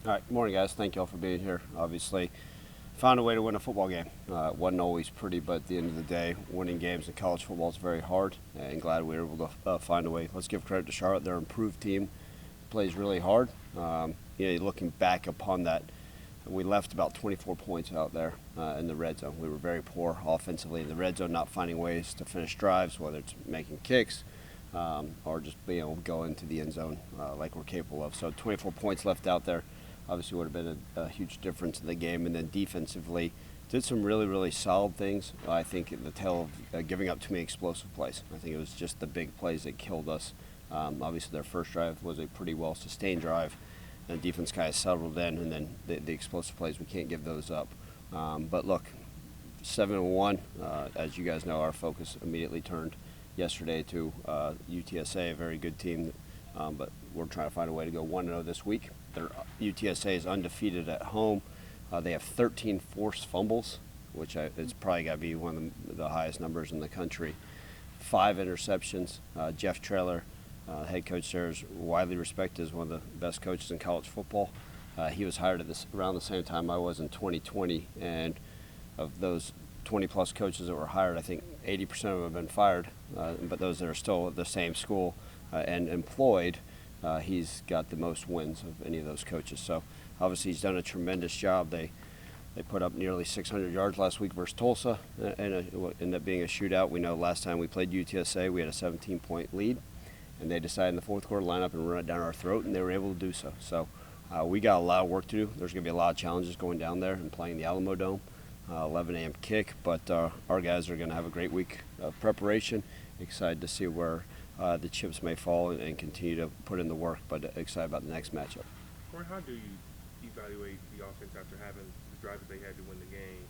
All right, good morning, guys. Thank you all for being here. Obviously, found a way to win a football game. It wasn't always pretty, but at the end of the day, winning games in college football is very hard, and glad we were able to find a way. Let's give credit to Charlotte. They're an improved team, plays really hard. Looking back upon that, we left about 24 points out there in the red zone. We were very poor offensively in the red zone, not finding ways to finish drives, whether it's making kicks or just being able to go into the end zone like we're capable of. So 24 points left out there obviously would have been a huge difference in the game. And then defensively, did some really, really solid things. I think at the tail of giving up too many explosive plays. I think it was just the big plays that killed us. Obviously, their first drive was a pretty well-sustained drive. And the defense kind of settled in, and then the explosive plays, we can't give those up. But look, 7-1, as you guys know, our focus immediately turned yesterday to UTSA, a very good team. But we're trying to find a way to go 1-0 this week. UTSA is undefeated at home. They have 13 forced fumbles, which it's probably got to be one of the highest numbers in the country. 5 interceptions. Jeff Traylor, head coach there, is widely respected as one of the best coaches in college football. He was hired at around the same time I was in 2020, and of those 20-plus coaches that were hired, I think 80% of them have been fired, but those that are still at the same school and employed, he's got the most wins of any of those coaches. So obviously he's done a tremendous job. They put up nearly 600 yards last week versus Tulsa, and it ended up being a shootout. We know last time we played UTSA, we had a 17-point lead, and they decided in the fourth quarter to line up and run it down our throat, and they were able to do so. So we got a lot of work to do. There's going to be a lot of challenges going down there and playing the Alamo Dome, 11 a.m. kick, but our guys are going to have a great week of preparation. Excited to see where the chips may fall and continue to put in the work, but excited about the next matchup. Corey, how do you evaluate the offense after having the drive that they had to win the game,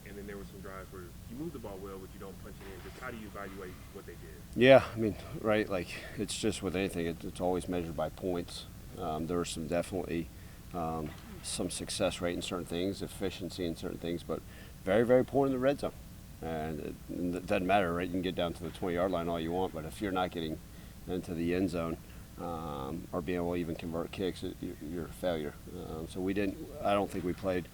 and then there were some drives where you move the ball well, but you don't punch it in? Just how do you evaluate what they did? Yeah, I mean, right, like it's just with anything, it's always measured by points. There were some definitely some success rate in certain things, efficiency in certain things, but very, very poor in the red zone. And it doesn't matter, right? You can get down to the 20-yard line all you want, but if you're not getting into the end zone or being able to even convert kicks, you're a failure. So I don't think we played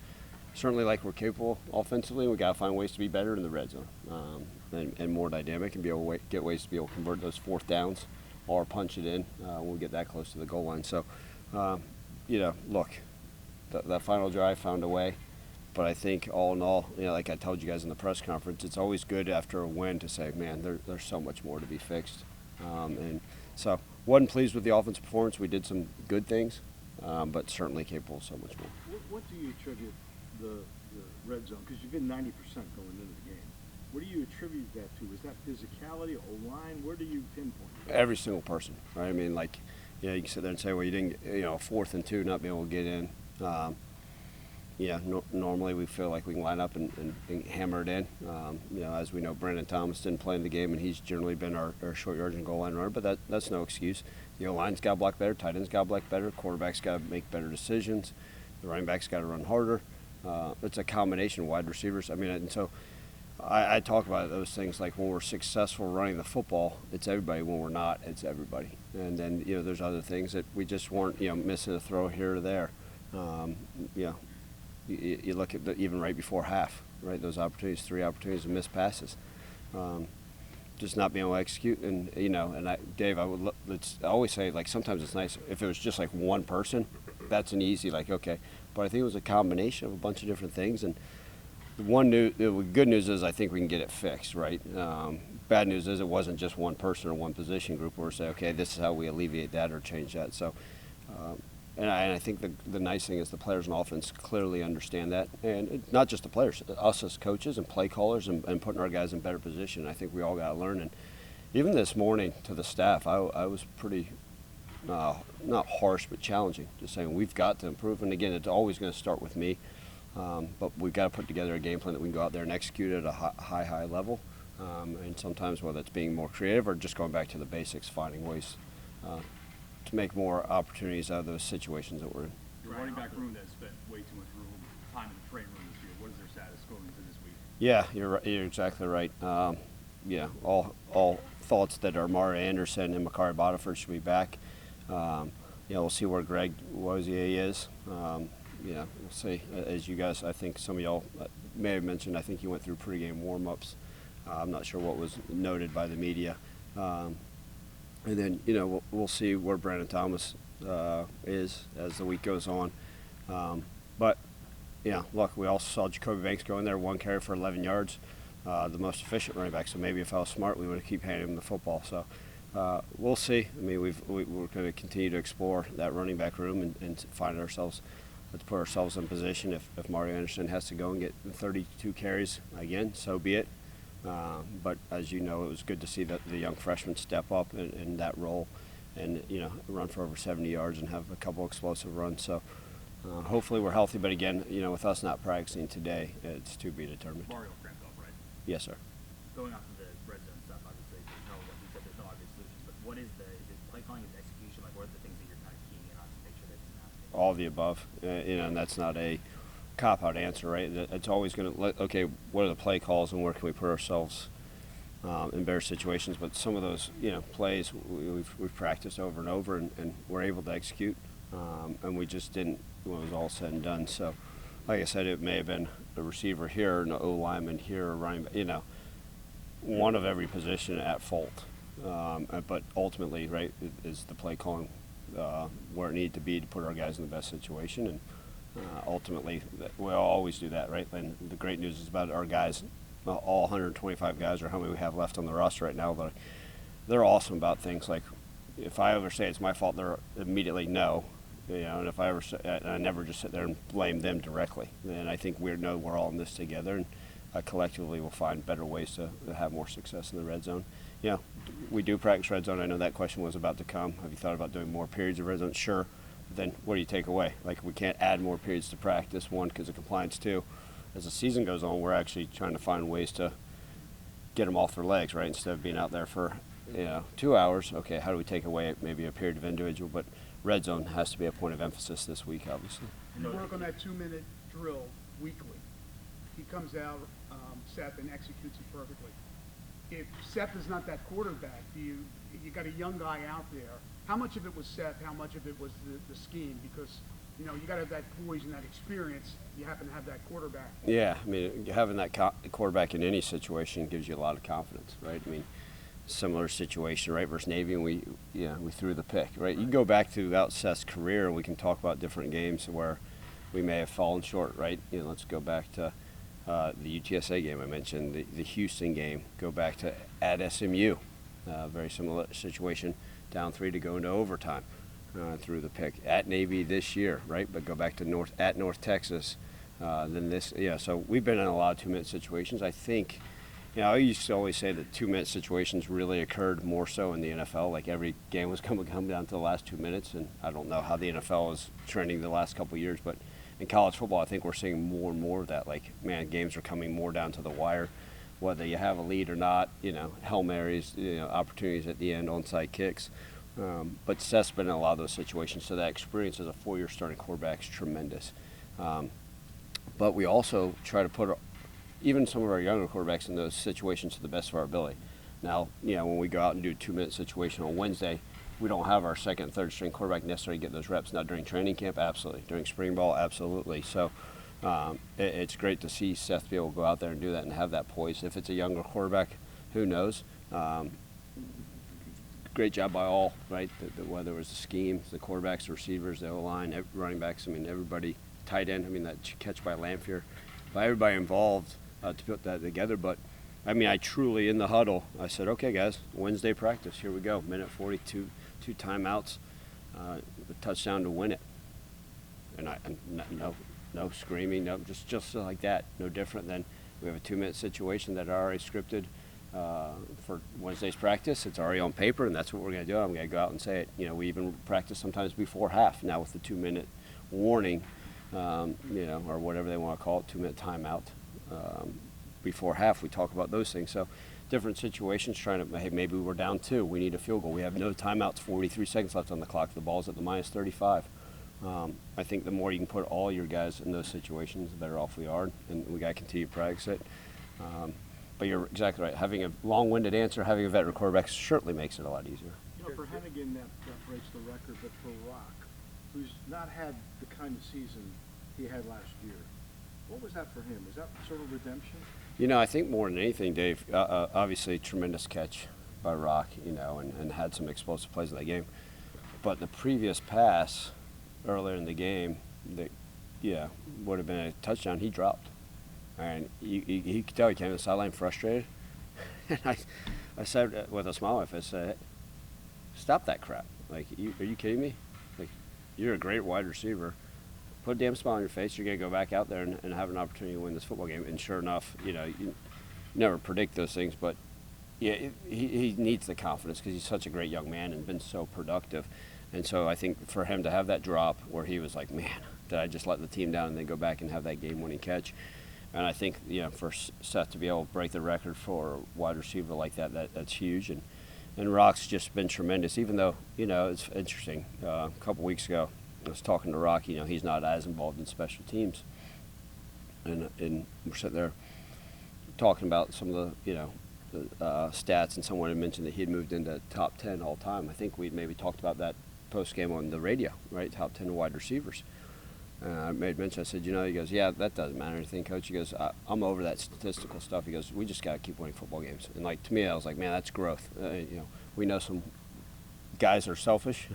certainly like we're capable offensively. We got to find ways to be better in the red zone and more dynamic and be able to get ways to be able to convert those fourth downs or punch it in when we get that close to the goal line. So, look, that final drive found a way. But I think all in all, like I told you guys in the press conference, it's always good after a win to say, man, there's so much more to be fixed. And so wasn't pleased with the offensive performance. We did some good things, but certainly capable of so much more. What do you attribute the red zone? Because you've been 90% going into the game. What do you attribute that to? Is that physicality, O-line? Where do you pinpoint it? Every single person, right? I mean, you can sit there and say, well, you didn't, 4th and 2, not being able to get in. Normally we feel like we can line up and hammer it in. As we know, Brandon Thomas didn't play in the game, and he's generally been our short yardage and goal line runner, but that's no excuse. Line's got to block better, tight end's got to block better, quarterback's got to make better decisions, the running back's got to run harder. It's a combination of wide receivers. I mean, and so I talk about those things like when we're successful running the football, it's everybody. When we're not, it's everybody. And then, there's other things that we just weren't, missing a throw here or there. You look at even right before half, right? Those opportunities, 3 opportunities to miss passes, just not being able to execute. And Dave, I always say, like, sometimes it's nice if it was just like one person. That's an easy, okay. But I think it was a combination of a bunch of different things. And the good news is I think we can get it fixed, right? Bad news is it wasn't just one person or one position group where we say, okay, this is how we alleviate that or change that. So. And I think the nice thing is the players on offense clearly understand that. And not just the players, us as coaches and play callers and putting our guys in better position. I think we all got to learn. And even this morning to the staff, I was pretty, not harsh, but challenging, just saying we've got to improve. And again, it's always going to start with me. But we've got to put together a game plan that we can go out there and execute at a high level. And sometimes whether it's being more creative or just going back to the basics, finding ways to make more opportunities out of those situations that we're in. Your running back room that spent way too much time in the training room this year. What is their status going into this week? Yeah, you're exactly right. All thoughts that Amari Anderson and Makari Bodiford should be back. we'll see where Greg Wozier is. We'll see. As you guys, I think some of y'all may have mentioned, I think he went through pregame warm-ups. I'm not sure what was noted by the media. And then, we'll see where Brandon Thomas is as the week goes on. But look, we also saw Jacoby Banks go in there, 1 carry for 11 yards, the most efficient running back. So maybe if I was smart, we would have keep handing him the football. So we'll see. I mean, we're going to continue to explore that running back room and find ourselves. Let's put ourselves in position. If Mario Anderson has to go and get 32 carries again, so be it. But as you know, it was good to see that the young freshman step up in that role and, run for over 70 yards and have a couple explosive runs. So hopefully we're healthy. But again, with us not practicing today, it's to be determined. Mario cramped up, right? Yes, sir. Going off of the red zone stuff, obviously, there's no obvious solutions. But what is is it play calling, is execution? Like, what are the things that you're kind of keying in on to make sure that it's not? All of the above. And that's not a cop-out answer, right? It's always going to, okay, what are the play calls and where can we put ourselves in better situations? But some of those, plays we've practiced over and over and we're able to execute. And we just didn't when it was all said and done. So, like I said, it may have been a receiver here, an O lineman here, a running back, one of every position at fault. But ultimately, right, is the play calling where it needed to be to put our guys in the best situation. And ultimately, we'll always do that, right? And the great news is about our guys, all 125 guys or how many we have left on the roster right now, but they're awesome about things like if I ever say it's my fault, they're immediately no. And if I ever say, I never just sit there and blame them directly. And I think we're all in this together, and collectively we'll find better ways to have more success in the red zone. We do practice red zone. I know that question was about to come. Have you thought about doing more periods of red zone? Sure. Then what do you take away? Like, we can't add more periods to practice, one, because of compliance, two. As the season goes on, we're actually trying to find ways to get them off their legs, right? Instead of being out there for 2 hours, okay, how do we take away maybe a period of individual? But red zone has to be a point of emphasis this week, obviously. You work on that 2-minute drill weekly. He comes out, Seth, and executes it perfectly. If Seth is not that quarterback, you got a young guy out there. How much of it was Seth? How much of it was the scheme? Because you got to have that poise and that experience. You happen to have that quarterback. Yeah, I mean, having that quarterback in any situation gives you a lot of confidence, right? I mean, similar situation, right, versus Navy, and we threw the pick, right? You can go back throughout Seth's career, and we can talk about different games where we may have fallen short, right? Let's go back to the UTSA game I mentioned, the Houston game. Go back to at SMU, very similar situation, down 3 to go into overtime, through the pick. At Navy this year, right? But go back to North Texas, then this, So we've been in a lot of 2-minute situations. I think. I used to always say that 2-minute situations really occurred more so in the NFL. Like, every game was coming down to the last 2 minutes, and I don't know how the NFL is trending the last couple of years, but in college football, I think we're seeing more and more of that. Like, man, games are coming more down to the wire, whether you have a lead or not. Hail Marys, opportunities at the end, onside kicks. But Seth's been in a lot of those situations, so that experience as a 4-year starting quarterback is tremendous. But we also try to put even some of our younger quarterbacks in those situations to the best of our ability. Now, when we go out and do a 2-minute situation on Wednesday, we don't have our second and third string quarterback necessarily get those reps. Now, during training camp, absolutely. During spring ball, absolutely. So it's great to see Seth be able to go out there and do that and have that poise. If it's a younger quarterback, who knows? Great job by all, right? Whether it was the scheme, the quarterbacks, the receivers, the O-line, running backs, everybody, tight end, that catch by Lamphere, by everybody involved to put that together. But I truly, in the huddle, I said, okay, guys, Wednesday practice, here we go. Minute 42, 2 timeouts, a touchdown to win it. And no screaming, no, just like that. No different than we have a 2-minute situation that are already scripted for Wednesday's practice. It's already on paper, and that's what we're going to do. I'm going to go out and say it. We even practice sometimes before half now with the 2-minute warning, or whatever they want to call it, 2-minute timeout. Before half, we talk about those things. So different situations, trying to, hey, maybe we're down 2. We need a field goal. We have no timeouts, 43 seconds left on the clock. The ball's at the minus 35. I think the more you can put all your guys in those situations, the better off we are, and we got to continue to practice it. But you're exactly right. Having a long-winded answer, having a veteran quarterback certainly makes it a lot easier. So for Hennigan, that breaks the record, but for Rock, who's not had the kind of season he had last year, what was that for him? Was that sort of redemption? I think more than anything, Dave, obviously tremendous catch by Rock, and had some explosive plays in that game. But the previous pass earlier in the game that, would have been a touchdown, he dropped. And he could tell he came to the sideline frustrated. And I said with a smile on my face, I said, stop that crap. Like, are you kidding me? Like, you're a great wide receiver. Put a damn smile on your face. You're going to go back out there and have an opportunity to win this football game. And sure enough, you never predict those things. But, he needs the confidence because he's such a great young man and been so productive. And so I think for him to have that drop where he was like, man, did I just let the team down, and then go back and have that game-winning catch. And I think, for Seth to be able to break the record for a wide receiver like that's huge. And Rock's just been tremendous, even though, it's interesting. A couple weeks ago, I was talking to Rock, he's not as involved in special teams. And we're sitting there talking about some of the, stats, and someone had mentioned that he had moved into top 10 all time. I think we'd maybe talked about that post-game on the radio, right? Top 10 wide receivers. I made mention, I said, he goes, yeah, that doesn't matter anything, Coach. He goes, I'm over that statistical stuff. He goes, we just got to keep winning football games. And, to me, I was like, man, that's growth. We know some guys are selfish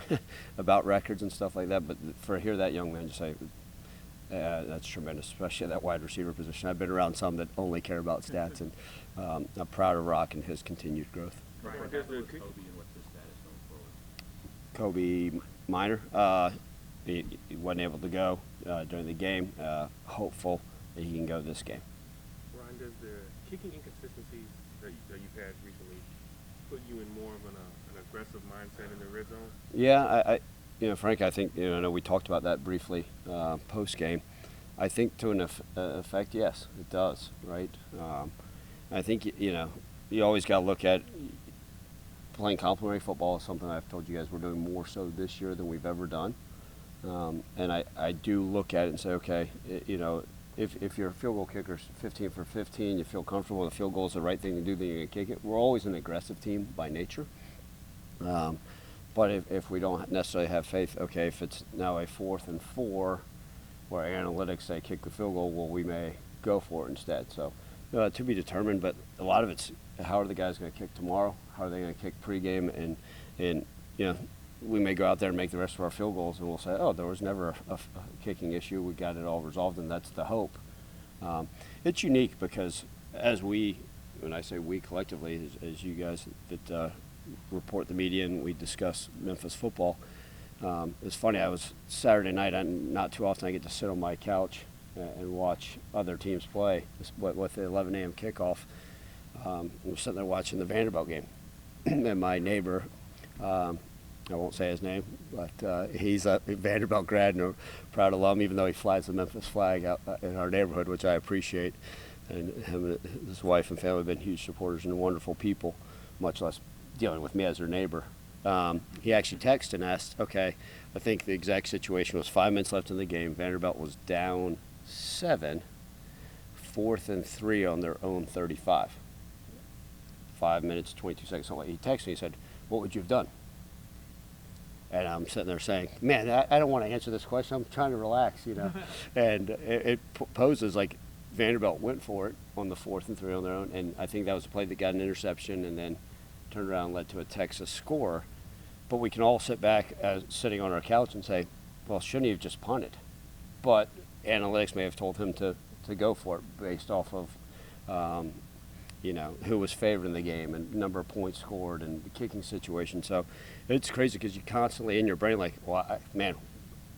about records and stuff like that, but for hear that young man just say, that's tremendous, especially at that wide receiver position. I've been around some that only care about stats, and I'm proud of Rock and his continued growth. Right. What happened with Kobe, and what's his status going forward? Kobe Minor, he wasn't able to go during the game. Hopeful that he can go this game. Ryan, does the kicking inconsistencies that you've had recently put you in more of an aggressive mindset in the red zone? Yeah, Frank, I think, I know we talked about that briefly post-game. I think to an effect, yes, it does, right? I think, you always got to look at playing complementary football is something I've told you guys we're doing more so this year than we've ever done. And I do look at it and say, okay, if your field goal kicker's 15 for 15, you feel comfortable, the field goal is the right thing to do, then you're going to kick it. We're always an aggressive team by nature. But if we don't necessarily have faith, okay, if it's now a 4th and 4 where analytics say kick the field goal, well, we may go for it instead. So to be determined, but a lot of it's how are the guys going to kick tomorrow? How are they going to kick pregame? And we may go out there and make the rest of our field goals, and we'll say, oh, there was never a kicking issue. We got it all resolved, and that's the hope. It's unique because when I say we collectively, as you guys that report the media and we discuss Memphis football, it's funny, I was Saturday night, not too often I get to sit on my couch and watch other teams play with the 11 a.m. kickoff. We're sitting there watching the Vanderbilt game, and my neighbor, I won't say his name, but he's a Vanderbilt grad and a proud alum, even though he flies the Memphis flag out in our neighborhood, which I appreciate. And him and his wife and family have been huge supporters and wonderful people, much less dealing with me as their neighbor. He actually texted and asked, okay, I think the exact situation was 5 minutes left in the game. Vanderbilt was down 7, 4th and 3 on their own 35. 5 minutes, 22 seconds, something like that. He texted me, he said, what would you have done? And I'm sitting there saying, man, I don't want to answer this question. I'm trying to relax, And it poses like Vanderbilt went for it on the 4th and 3 on their own. And I think that was a play that got an interception and then turned around and led to a Texas score. But we can all sit back sitting on our couch and say, well, shouldn't he have just punted? But analytics may have told him to go for it based off of, who was favored in the game and number of points scored and the kicking situation. So it's crazy because you're constantly in your brain like, well,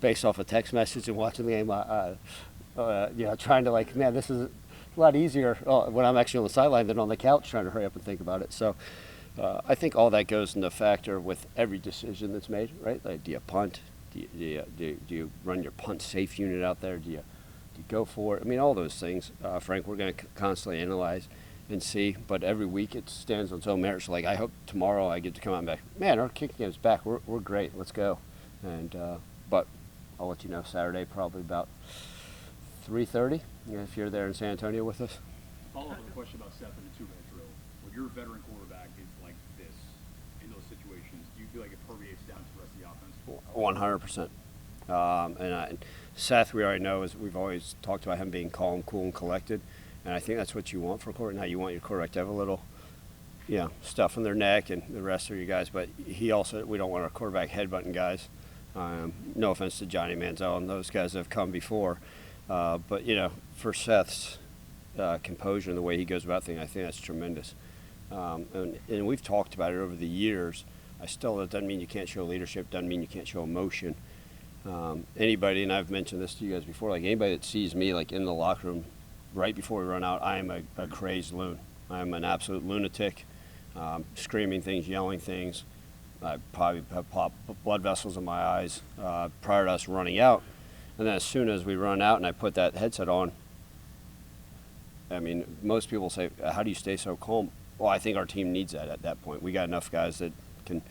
based off a text message and watching the game, trying to like, man, this is a lot easier when I'm actually on the sideline than on the couch trying to hurry up and think about it. So I think all that goes into factor with every decision that's made, right? Like, do you punt? Do you run your punt safe unit out there? Do you go for it? I mean, all those things, Frank, we're going to constantly analyze and see, but every week it stands on its own merits. Like, I hope tomorrow I get to come out and be like, man, our kicking game is back. We're great. Let's go. And but I'll let you know Saturday, probably about 3:30, if you're there in San Antonio with us. Follow up with a question about Seth in the 2-minute drill. When your veteran quarterback is like this in those situations, do you feel like it permeates down to the rest of the offense? 100%. And Seth, we already know, is we've always talked about him being calm, cool, and collected. And I think that's what you want for a quarterback. Now, you want your quarterback to have a little, stuff in their neck and the rest of you guys. But we don't want our quarterback headbutting guys. No offense to Johnny Manziel and those guys that have come before. But, for Seth's composure and the way he goes about things, I think that's tremendous. And we've talked about it over the years. That doesn't mean you can't show leadership, doesn't mean you can't show emotion. Anybody, and I've mentioned this to you guys before, like anybody that sees me like in the locker room right before we run out, I am a crazed loon. I'm an absolute lunatic, screaming things, yelling things. I probably have popped blood vessels in my eyes prior to us running out. And then as soon as we run out and I put that headset on, I mean, most people say, how do you stay so calm? Well, I think our team needs that at that point. We got enough guys that can.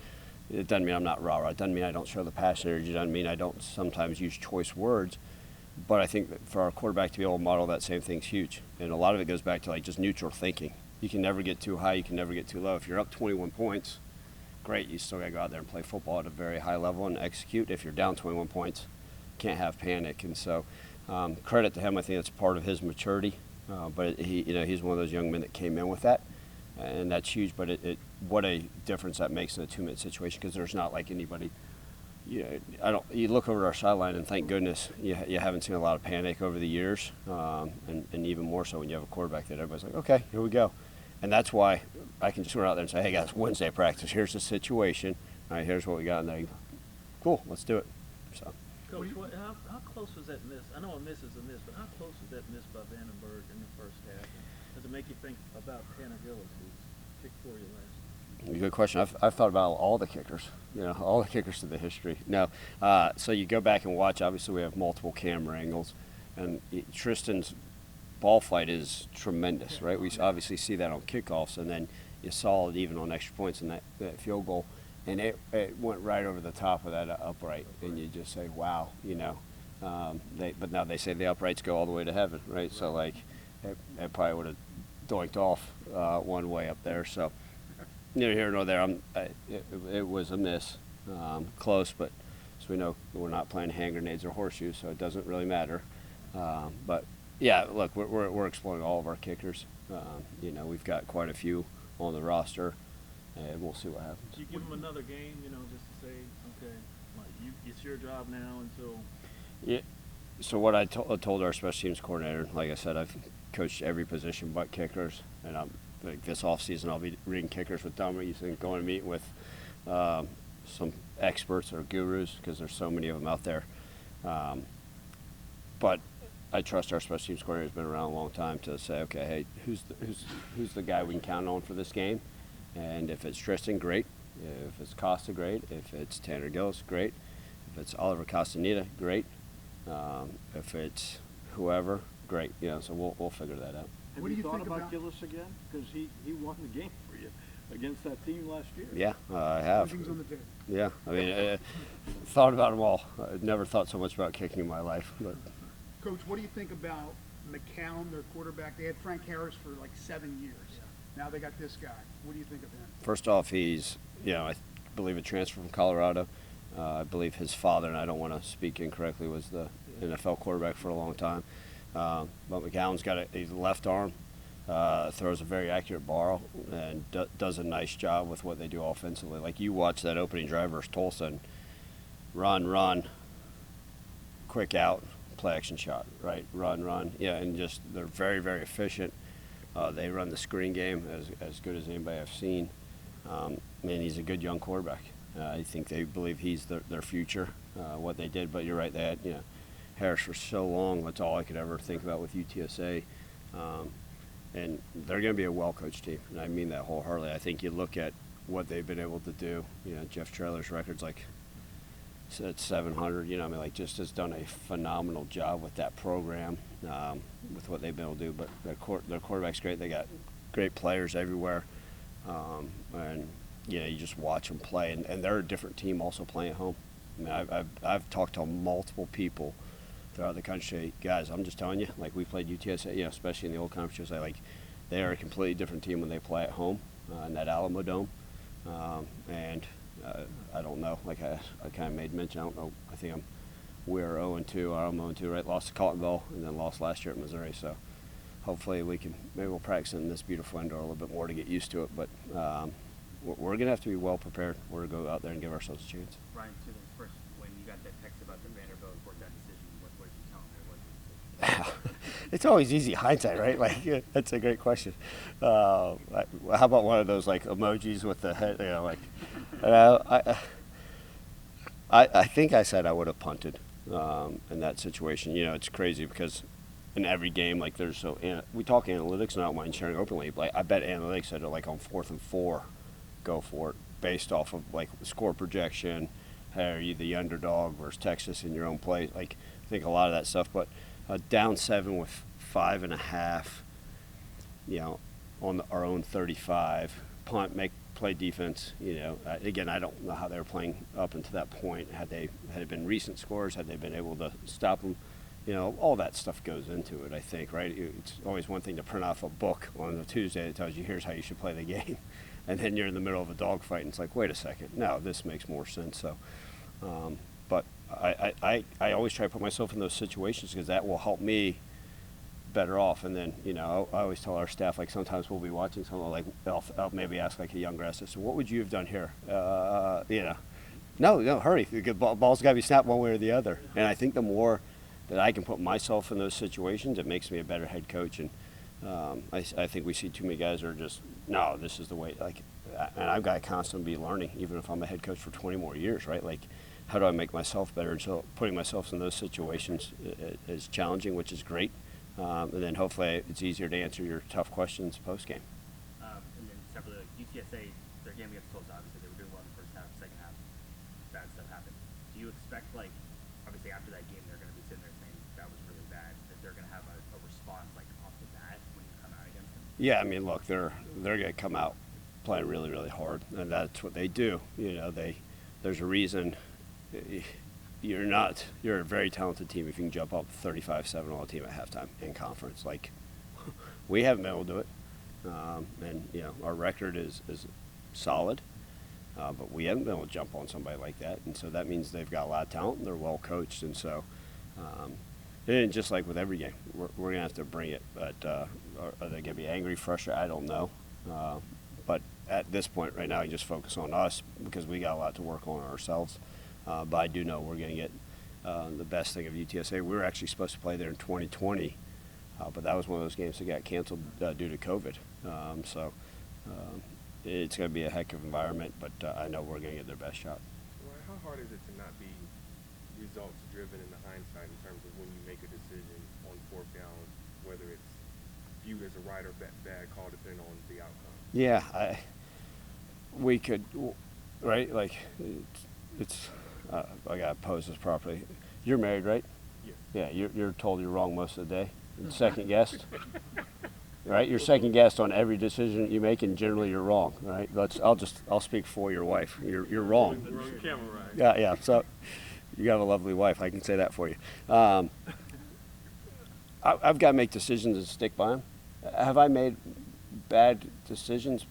It doesn't mean I'm not rah-rah. It doesn't mean I don't show the passion energy. It doesn't mean I don't sometimes use choice words. But I think that for our quarterback to be able to model that same thing's huge. And a lot of it goes back to like just neutral thinking. You can never get too high. You can never get too low. If you're up 21 points, great. You still got to go out there and play football at a very high level and execute. If you're down 21 points, can't have panic. And so credit to him. I think that's part of his maturity. But he's one of those young men that came in with that. And that's huge, but what a difference that makes in a 2-minute situation, because there's not like anybody. You look over our sideline and thank goodness you haven't seen a lot of panic over the years, and even more so when you have a quarterback that everybody's like, okay, here we go, and that's why I can just run out there and say, hey guys, Wednesday practice, here's the situation, all right, here's what we got, and they, cool, let's do it. So. Coach, how close was that miss? I know a miss is a miss, but how close was that miss by Vandenberg in the first half? Does it make you think about Tanner Gillis, who kicked for you last? Good question. I've thought about all the kickers, all the kickers to the history. No, so you go back and watch. Obviously, we have multiple camera angles, and Tristan's ball flight is tremendous, right? We obviously see that on kickoffs, and then you saw it even on extra points in that field goal, and it went right over the top of that upright, and you just say, wow, but now they say the uprights go all the way to heaven, right? So like, it probably would have doinked off one way up there. So neither here nor there. It was a miss, close, but as we know, we're not playing hand grenades or horseshoes, so it doesn't really matter. But yeah, look, we're exploring all of our kickers. We've got quite a few on the roster, and we'll see what happens. You give them another game, just to say, okay, like it's your job now until. Yeah. So what I told our special teams coordinator, like I said, I've coached every position but kickers, and like this offseason I'll be reading kickers with Dominic. You think going to meet with some experts or gurus, because there's so many of them out there. But I trust our special teams coordinator who's been around a long time to say, okay, hey, who's the guy we can count on for this game? And if it's Tristan, great. If it's Costa, great. If it's Tanner Gillis, great. If it's Oliver Castaneda, great. If it's whoever, great. So we'll figure that out. Have you thought about Gillis again? Because he won the game for you against that team last year. Yeah, I have. Everything's on the table. Yeah, I mean, thought about them all. I never thought so much about kicking in my life. But Coach, what do you think about McCown, their quarterback? They had Frank Harris for like 7 years. Now they got this guy. What do you think of him? First off, he's, I believe a transfer from Colorado. I believe his father, and I don't want to speak incorrectly, was the NFL quarterback for a long time. But McCown's got a left arm, throws a very accurate ball, and does a nice job with what they do offensively. Like you watch that opening drive versus Tulsa, and run, quick out, play action shot, right? Run. Yeah, and just they're very, very efficient. They run the screen game as good as anybody I've seen. He's a good young quarterback. I think they believe he's their future, what they did. But you're right, they had Harris for so long. That's all I could ever think about with UTSA. And they're going to be a well-coached team, and I mean that wholeheartedly. I think you look at what they've been able to do. Jeff Traylor's record's like at 700. Just has done a phenomenal job with that program, with what they've been able to do. But their quarterback's great. They got great players everywhere, and you just watch them play, and they're a different team also playing at home. I mean, I've talked to multiple people throughout the country. Guys, I'm just telling you, like we played UTSA, especially in the old conference, like they are a completely different team when they play at home in that Alamo Dome, and I don't know. Like I kind of made mention. I don't know. I think we're 0-2. Or I'm 0-2. Right, lost to Cottonville and then lost last year at Missouri. So hopefully maybe we'll practice in this beautiful indoor a little bit more to get used to it. But we're going to have to be well prepared. We're going to go out there and give ourselves a chance. Ryan, two things. First, when you got that text about the Vanderbilt quarterback decision, what did you tell him? What was the decision? It's always easy hindsight, right? Like that's a great question. How about one of those like emojis with the head? You know, like I think I said I would have punted in that situation. You know, it's crazy because in every game, like we talk analytics, and I don't mind sharing openly. Like I bet analytics said like on 4th and 4, go for it based off of like score projection. Hey, are you the underdog versus Texas in your own play? Like I think a lot of that stuff, but. Down 7 with 5.5, you know, on our own 35. Punt, play defense. You know, again, I don't know how they were playing up until that point. Had it been recent scores, had they been able to stop them, you know, all that stuff goes into it. I think, right? It's always one thing to print off a book on a Tuesday that tells you here's how you should play the game, and then you're in the middle of a dogfight, and it's like, wait a second, no, this makes more sense. So, but I always try to put myself in those situations because that will help me better off. And then, you know, I always tell our staff, like sometimes we'll be watching something like I'll maybe ask like a younger assistant, what would you have done here? You know, no, hurry. The ball's got to be snapped one way or the other. And I think the more that I can put myself in those situations, it makes me a better head coach. And I think we see too many guys that are just, no, this is the way. Like, and I've got to constantly be learning, even if I'm a head coach for 20 more years, right? Like, how do I make myself better? And so putting myself in those situations is challenging, which is great. And then hopefully it's easier to answer your tough questions post-game. And then separately, like UTSA, their game against Tulsa, obviously they were doing well in the first half, second half, bad stuff happened. Do you expect, like, obviously after that game they're going to be sitting there saying that was really bad, that they're going to have a response, like, off the bat when you come out against them? Yeah, I mean, look, they're going to come out playing really, really hard, and that's what they do. You know, there's a reason. You're a very talented team if you can jump up 35-7 on a team at halftime in conference. Like, we haven't been able to do it. And, you know, our record is solid, but we haven't been able to jump on somebody like that. And so that means they've got a lot of talent and they're well coached. And so, and just like with every game, we're going to have to bring it. But are they going to be angry, frustrated? I don't know. But at this point right now, you just focus on us because we got a lot to work on ourselves. But I do know we're going to get the best thing of UTSA. We were actually supposed to play there in 2020, but that was one of those games that got canceled due to COVID. So it's going to be a heck of an environment, but I know we're going to get their best shot. Right, how hard is it to not be results driven in the hindsight in terms of when you make a decision on 4th down, whether it's viewed as a right or bad call depending on the outcome? Yeah, we could, right? Like it's. I gotta pose this properly. You're married, right? Yeah. Yeah. You're told you're wrong most of the day. And second guessed, right? You're second guessed on every decision you make, and generally you're wrong, right? I'll speak for your wife. You're wrong. You're on camera, right? Yeah. So you have a lovely wife. I can say that for you. I've got to make decisions and stick by them. Have I made bad decisions?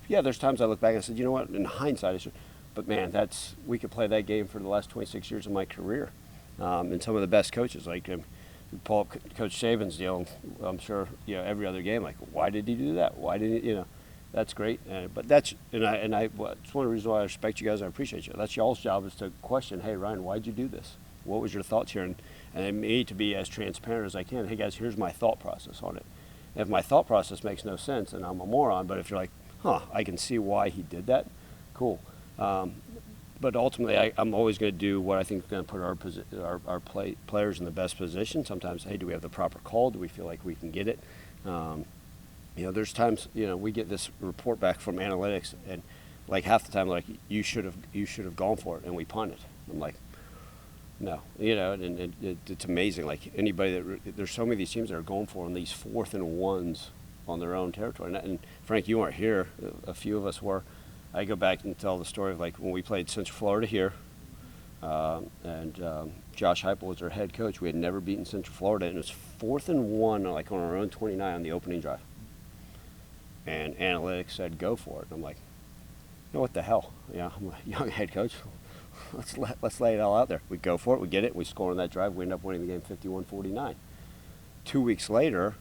Yeah. There's times I look back and I said, you know what? In hindsight, I should. But man, we could play that game for the last 26 years of my career, and some of the best coaches. Like pull up Coach Saban's deal. I'm sure every other game. Like, why did he do that? Why did he? That's great. But that's it's one of the reasons why I respect you guys. I appreciate you. That's y'all's job is to question. Hey, Ryan, why'd you do this? What was your thoughts here? And me to be as transparent as I can. Hey guys, here's my thought process on it. And if my thought process makes no sense, then I'm a moron. But if you're like, I can see why he did that. Cool. But ultimately, I'm always going to do what I think is going to put our players in the best position. Sometimes, hey, do we have the proper call? Do we feel like we can get it? There's times we get this report back from analytics, and like half the time, like you should have gone for it, and we punt it. I'm like, no, and it's amazing. Like anybody there's so many of these teams that are going for on these 4th and 1s on their own territory. And Frank, you weren't here. A few of us were. I go back and tell the story of like when we played Central Florida here, and Josh Heupel was our head coach. We had never beaten Central Florida, and it was 4th and 1, like on our own 29 on the opening drive. And analytics said go for it. And I'm like, know, what the hell? You know, I'm a young head coach. Let's lay it all out there. We go for it. We get it. We score on that drive. We end up winning the game 51-49. 2 weeks later,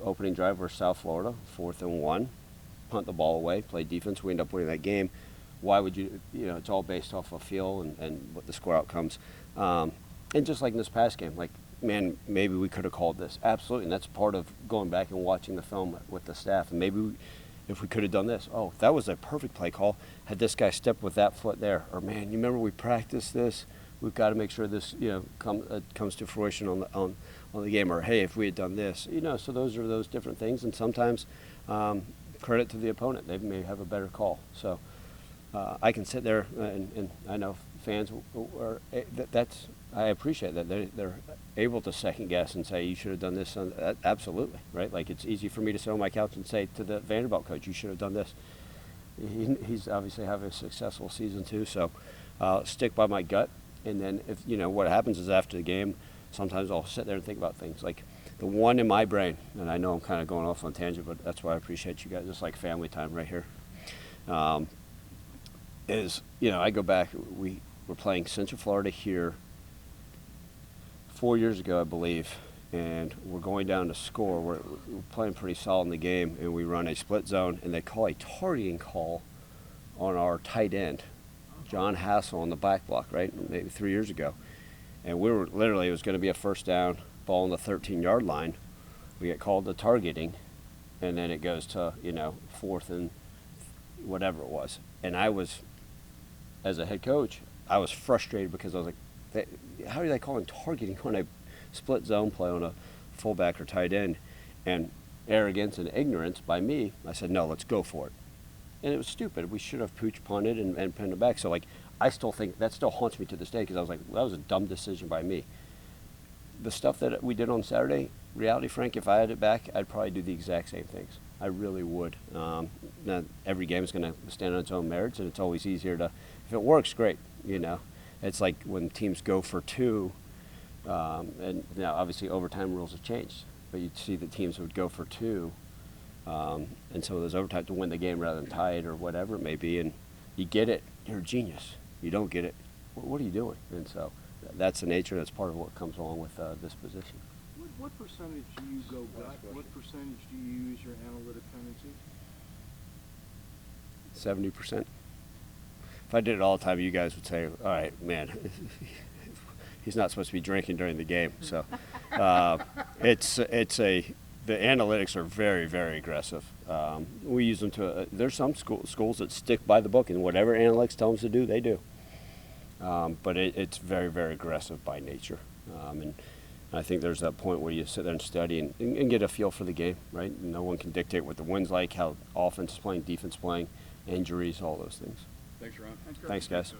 opening drive versus South Florida, 4th and 1, punt the ball away, play defense. We end up winning that game. Why would you? You know, it's all based off of feel and what the score outcomes. And just like in this past game, like, man, maybe we could have called this. Absolutely, and that's part of going back and watching the film with the staff. And maybe if we could have done this, oh, that was a perfect play call. Had this guy stepped with that foot there, or man, you remember we practiced this. We've got to make sure this, you know, comes to fruition on the game. Or hey, if we had done this, you know. So those are those different things, and sometimes credit to the opponent. They may have a better call. So I can sit there, and I know fans are. That's I appreciate that they're able to second guess and say you should have done this. Absolutely, right? Like, it's easy for me to sit on my couch and say to the Vanderbilt coach, you should have done this. He's obviously having a successful season too, so stick by my gut. And then if you know what happens is after the game, sometimes I'll sit there and think about things like the one in my brain, and I know I'm kind of going off on tangent, but that's why I appreciate you guys. Just like family time right here. Is, you know, I go back. We were playing Central Florida here 4 years ago, I believe, and we're going down to score. We're playing pretty solid in the game, and we run a split zone, and they call a targeting call on our tight end, John Hassel, on the back block, right, maybe 3 years ago. And we were literally, it was going to be a first down, ball on the 13-yard line. We get called to targeting, and then it goes to, you know, 4th and whatever it was. And I was, as a head coach, I was frustrated because I was like, how are they calling targeting on a split zone play on a fullback or tight end? And arrogance and ignorance by me, I said, no, let's go for it. And it was stupid. We should have pooch punted and pinned it back. So, like, I still think that still haunts me to this day because I was like, well, that was a dumb decision by me. The stuff that we did on Saturday, reality, Frank, if I had it back, I'd probably do the exact same things. I really would. Now, every game is going to stand on its own merits, and it's always easier to, if it works, great, you know. It's like when teams go for two, and now obviously overtime rules have changed, but you'd see the teams would go for two, and some of those overtime to win the game rather than tie it or whatever it may be, and you get it, you're a genius. You don't get it, what are you doing? And so that's the nature, that's part of what comes along with this position. What percentage do you go gut? What percentage do you use your analytic tendencies? 70%. If I did it all the time, you guys would say, all right, man, he's not supposed to be drinking during the game. So the analytics are very, very aggressive. We use them to, there's some schools that stick by the book, and whatever analytics tell them to do, they do. But it's very, very aggressive by nature. And I think there's that point where you sit there and study and get a feel for the game, right? No one can dictate what the wind's like, how offense is playing, defense playing, injuries, all those things. Thanks, Ron. Thanks, guys.